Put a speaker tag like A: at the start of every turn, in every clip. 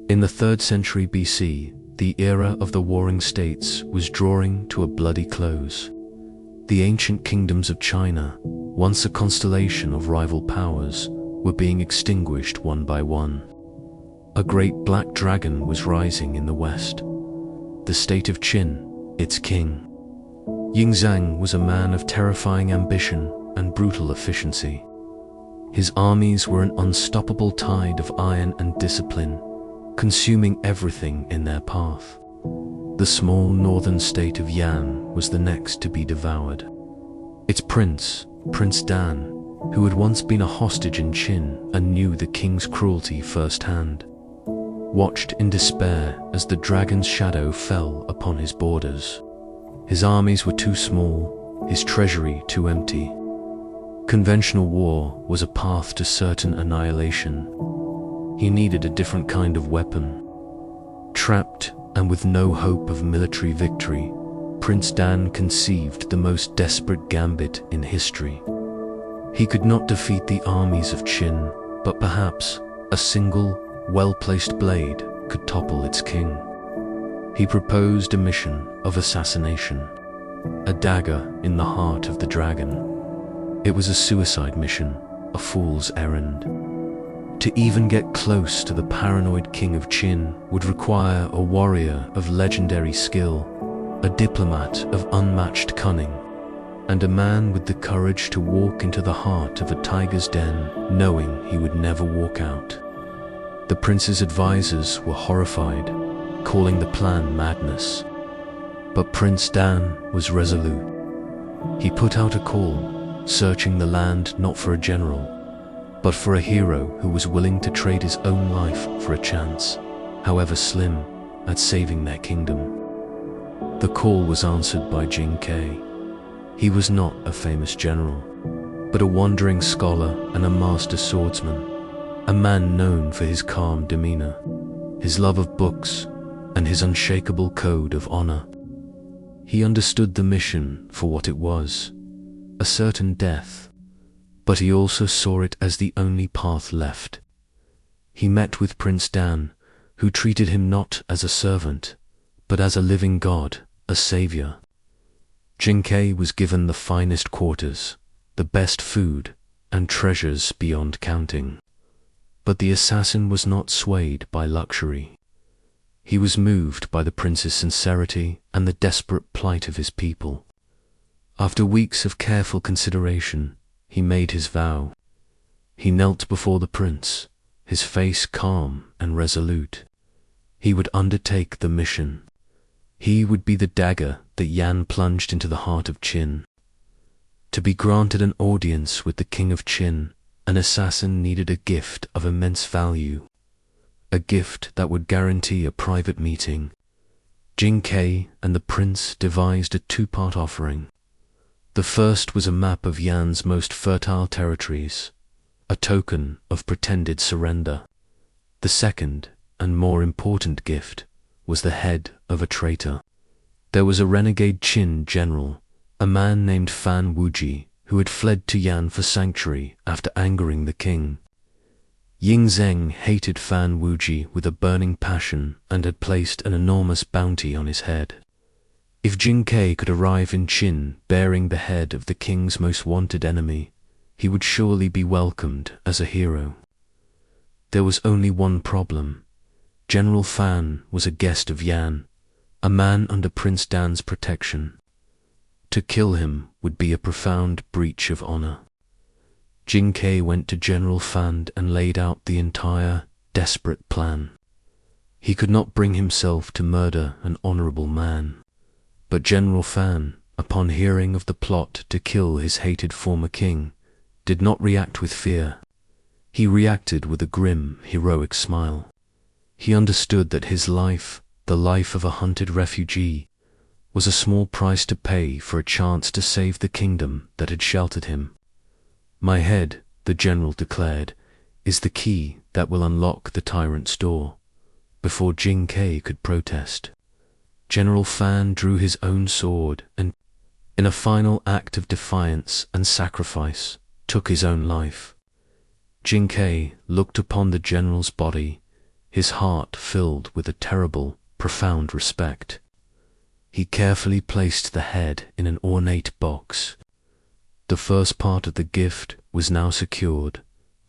A: In the 3rd century BC, the era of the warring states was drawing to a bloody close. The ancient kingdoms of China, once a constellation of rival powers, were being extinguished one by one. A great black dragon was rising in the west. The state of Qin, its king. Ying Zheng was a man of terrifying ambition and brutal efficiency. His armies were an unstoppable tide of iron and discipline, consuming everything in their path. The small northern state of Yan was the next to be devoured. Its prince, Prince Dan, who had once been a hostage in Qin and knew the king's cruelty firsthand, watched in despair as the dragon's shadow fell upon his borders. His armies were too small, his treasury too empty. Conventional war was a path to certain annihilation. He needed a different kind of weapon. Trapped and with no hope of military victory, Prince Dan conceived the most desperate gambit in history. He could not defeat the armies of Qin, but perhaps a single, well-placed blade could topple its king. He proposed a mission of assassination, a dagger in the heart of the dragon. It was a suicide mission, a fool's errand. To even get close to the paranoid king of Qin would require a warrior of legendary skill, a diplomat of unmatched cunning, and a man with the courage to walk into the heart of a tiger's den, knowing he would never walk out. The prince's advisors were horrified, calling the plan madness. But Prince Dan was resolute. He put out a call, searching the land not for a general, but for a hero who was willing to trade his own life for a chance, however slim, at saving their kingdom. The call was answered by Jing Ke. He was not a famous general, but a wandering scholar and a master swordsman, a man known for his calm demeanor, his love of books, and his unshakable code of honor. He understood the mission for what it was, a certain death, but he also saw it as the only path left. He met with Prince Dan, who treated him not as a servant, but as a living god, a savior. Jing Ke was given the finest quarters, the best food, and treasures beyond counting. But the assassin was not swayed by luxury. He was moved by the prince's sincerity and the desperate plight of his people. After weeks of careful consideration, he made his vow. He knelt before the prince, his face calm and resolute. He would undertake the mission. He would be the dagger that Yan plunged into the heart of Qin. To be granted an audience with the king of Qin, an assassin needed a gift of immense value, a gift that would guarantee a private meeting. Jing Ke and the prince devised a two-part offering. The first was a map of Yan's most fertile territories, a token of pretended surrender. The second, and more important gift, was the head of a traitor. There was a renegade Qin general, a man named Fan Wuji, who had fled to Yan for sanctuary after angering the king. Ying Zheng hated Fan Wuji with a burning passion and had placed an enormous bounty on his head. If Jing Ke could arrive in Qin bearing the head of the king's most wanted enemy, he would surely be welcomed as a hero. There was only one problem. General Fan was a guest of Yan, a man under Prince Dan's protection. To kill him would be a profound breach of honor. Jing Ke went to General Fan and laid out the entire, desperate plan. He could not bring himself to murder an honorable man. But General Fan, upon hearing of the plot to kill his hated former king, did not react with fear. He reacted with a grim, heroic smile. He understood that his life, the life of a hunted refugee, was a small price to pay for a chance to save the kingdom that had sheltered him. "My head," the general declared, "is the key that will unlock the tyrant's door." Before Jing Ke could protest, General Fan drew his own sword and, in a final act of defiance and sacrifice, took his own life. Jing Ke looked upon the general's body, his heart filled with a terrible, profound respect. He carefully placed the head in an ornate box. The first part of the gift was now secured,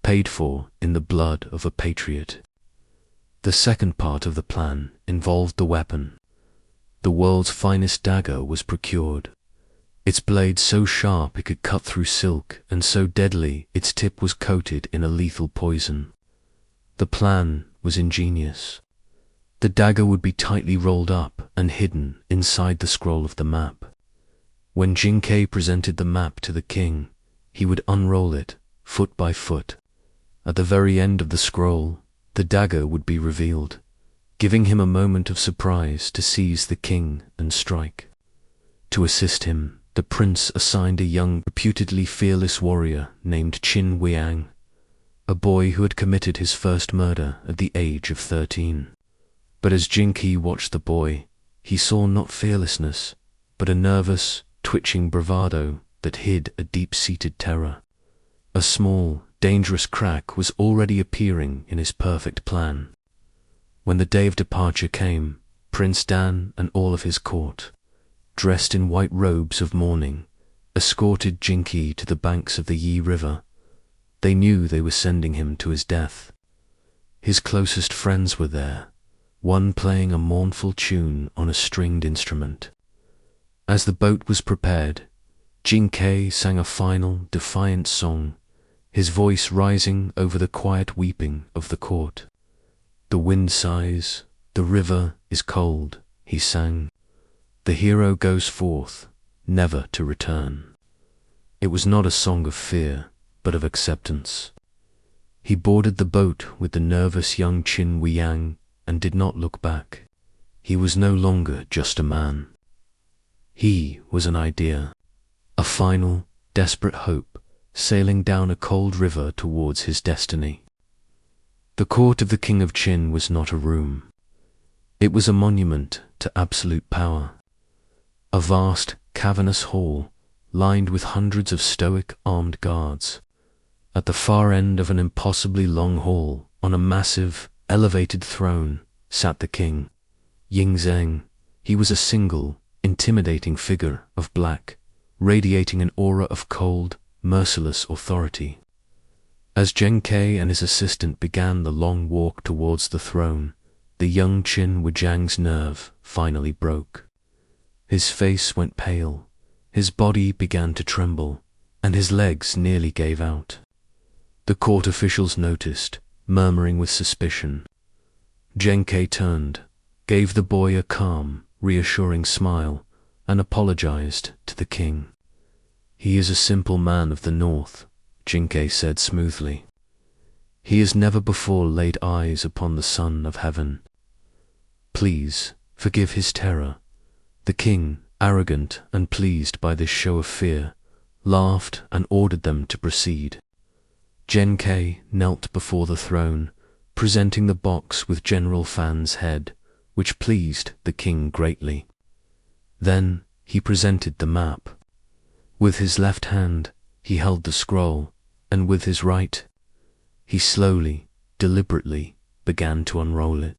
A: paid for in the blood of a patriot. The second part of the plan involved the weapon. The world's finest dagger was procured. Its blade so sharp it could cut through silk, and so deadly its tip was coated in a lethal poison. The plan was ingenious. The dagger would be tightly rolled up and hidden inside the scroll of the map. When Jing Ke presented the map to the king, he would unroll it, foot by foot. At the very end of the scroll, the dagger would be revealed, giving him a moment of surprise to seize the king and strike. To assist him, the prince assigned a young, reputedly fearless warrior named Qin Huang, a boy who had committed his first murder at the age of 13. But as Jing Ke watched the boy, he saw not fearlessness, but a nervous, twitching bravado that hid a deep-seated terror. A small, dangerous crack was already appearing in his perfect plan. When the day of departure came, Prince Dan and all of his court, dressed in white robes of mourning, escorted Jing Ke to the banks of the Yi River. They knew they were sending him to his death. His closest friends were there, one playing a mournful tune on a stringed instrument. As the boat was prepared, Jing Ke sang a final, defiant song, his voice rising over the quiet weeping of the court. "The wind sighs, the river is cold," he sang. "The hero goes forth, never to return." It was not a song of fear, but of acceptance. He boarded the boat with the nervous young Qin Huang and did not look back. He was no longer just a man. He was an idea, a final, desperate hope, sailing down a cold river towards his destiny. The court of the King of Qin was not a room. It was a monument to absolute power. A vast, cavernous hall, lined with hundreds of stoic, armed guards. At the far end of an impossibly long hall, on a massive, elevated throne, sat the king, Ying Zheng. He was a single, intimidating figure of black, radiating an aura of cold, merciless authority. As Jing Ke and his assistant began the long walk towards the throne, the young Qin Huang's nerve finally broke. His face went pale, his body began to tremble, and his legs nearly gave out. The court officials noticed, murmuring with suspicion. Jing Ke turned, gave the boy a calm, reassuring smile, and apologized to the king. "He is a simple man of the north," Jing Ke said smoothly. "He has never before laid eyes upon the Son of Heaven. Please forgive his terror." The king, arrogant and pleased by this show of fear, laughed and ordered them to proceed. Jing Ke knelt before the throne, presenting the box with General Fan's head, which pleased the king greatly. Then he presented the map. With his left hand, he held the scroll, and with his right, he slowly, deliberately began to unroll it.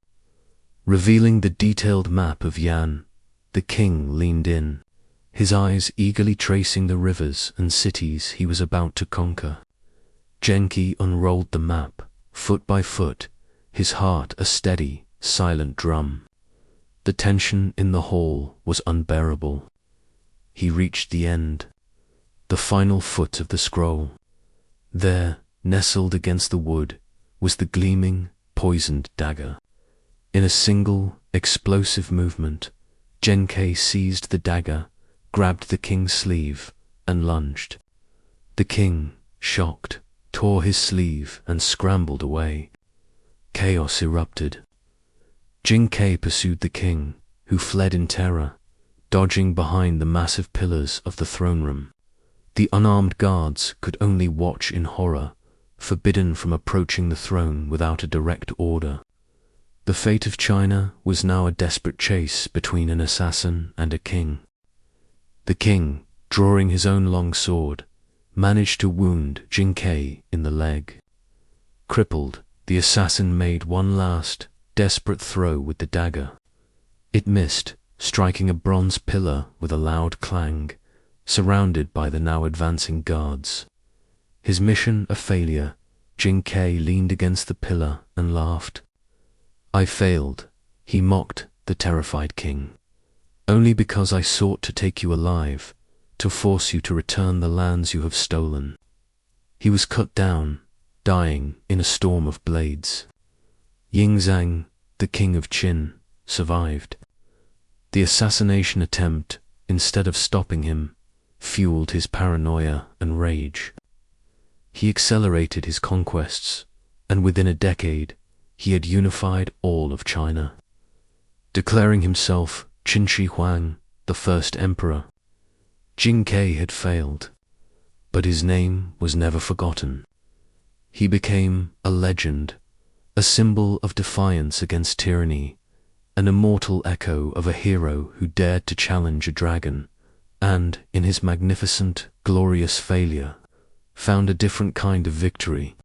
A: Revealing the detailed map of Yan, the king leaned in, his eyes eagerly tracing the rivers and cities he was about to conquer. Jing Ke unrolled the map, foot by foot, his heart a steady, silent drum. The tension in the hall was unbearable. He reached the end, the final foot of the scroll. There, nestled against the wood, was the gleaming, poisoned dagger. In a single, explosive movement, Jing Ke seized the dagger, grabbed the king's sleeve, and lunged. The king, shocked, tore his sleeve and scrambled away. Chaos erupted. Jing Ke pursued the king, who fled in terror, dodging behind the massive pillars of the throne room. The unarmed guards could only watch in horror, forbidden from approaching the throne without a direct order. The fate of China was now a desperate chase between an assassin and a king. The king, drawing his own long sword, managed to wound Jing Ke in the leg. Crippled, the assassin made one last, desperate throw with the dagger. It missed, striking a bronze pillar with a loud clang, surrounded by the now advancing guards. His mission a failure, Jing Ke leaned against the pillar and laughed. "I failed," he mocked the terrified king. "Only because I sought to take you alive, to force you to return the lands you have stolen." He was cut down, dying in a storm of blades. Ying Zheng, the king of Qin, survived. The assassination attempt, instead of stopping him, fueled his paranoia and rage. He accelerated his conquests, and within a decade, he had unified all of China. Declaring himself Qin Shi Huang, the first emperor, Jing Ke had failed, but his name was never forgotten. He became a legend, a symbol of defiance against tyranny, an immortal echo of a hero who dared to challenge a dragon, and, in his magnificent, glorious failure, found a different kind of victory.